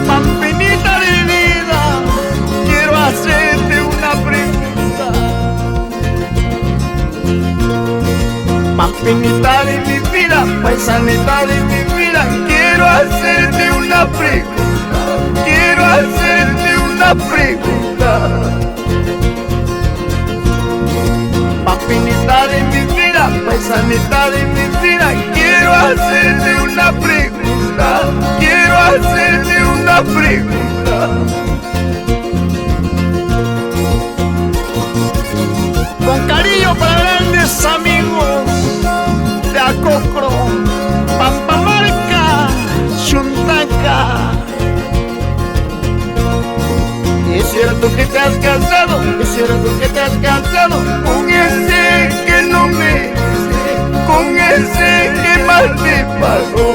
Pampinita de mi vida, quiero hacerte una pregunta. Pampinita de mi vida, paisanita de mi vida, quiero hacerte una pregunta. Quiero hacerte una pregunta. Pampinita de mi vida, paisanita de mi vida, quiero hacerte una pregunta. Quiero hacerte una pregunta. Con cariño para grandes amigos de Acocro, Pampamarca, Chuntaca. Es cierto que te has cansado, es cierto que te has cansado con ese que no me, con ese que mal te pagó.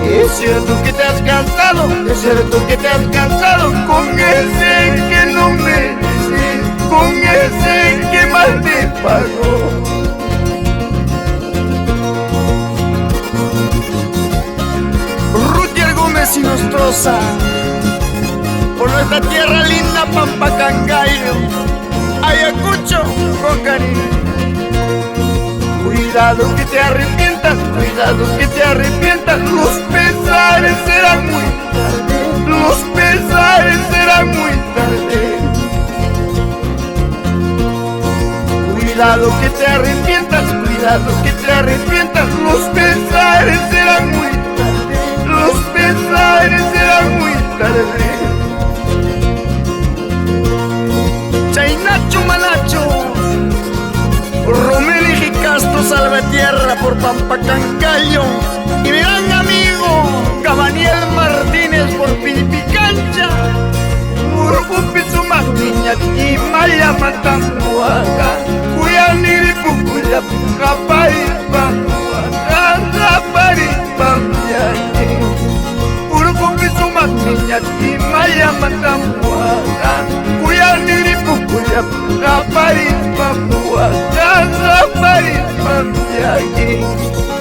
Es cierto que te has cansado, es cierto que te has cansado con ese que no me, con ese que mal te pagó. Y Nostroza, por nuestra tierra linda Pampacangallo, Ayacucho, con cariño. Cuidado que te arrepientas, cuidado que te arrepientas, los pesares serán muy tarde, los pesares serán muy tarde. Cuidado que te arrepientas, cuidado que te arrepientas, los pesares serán muy tarde. Los pesares serán muy tarde. Chainacho Manacho, Romel y Castro Salvatierra por Pampacangallo, y mi gran amigo Gabaniel Martínez por Pilipicancha, Urupupizuma niña y Maya Matambuaga, Cuyaniri Pucuya, Rapari Pamuaga, Rapari Pamuaga. Niña y Maya Matambuaga, Cuyaniri Pucuya, Rapari Pamuaga, Rapari Pamuaga.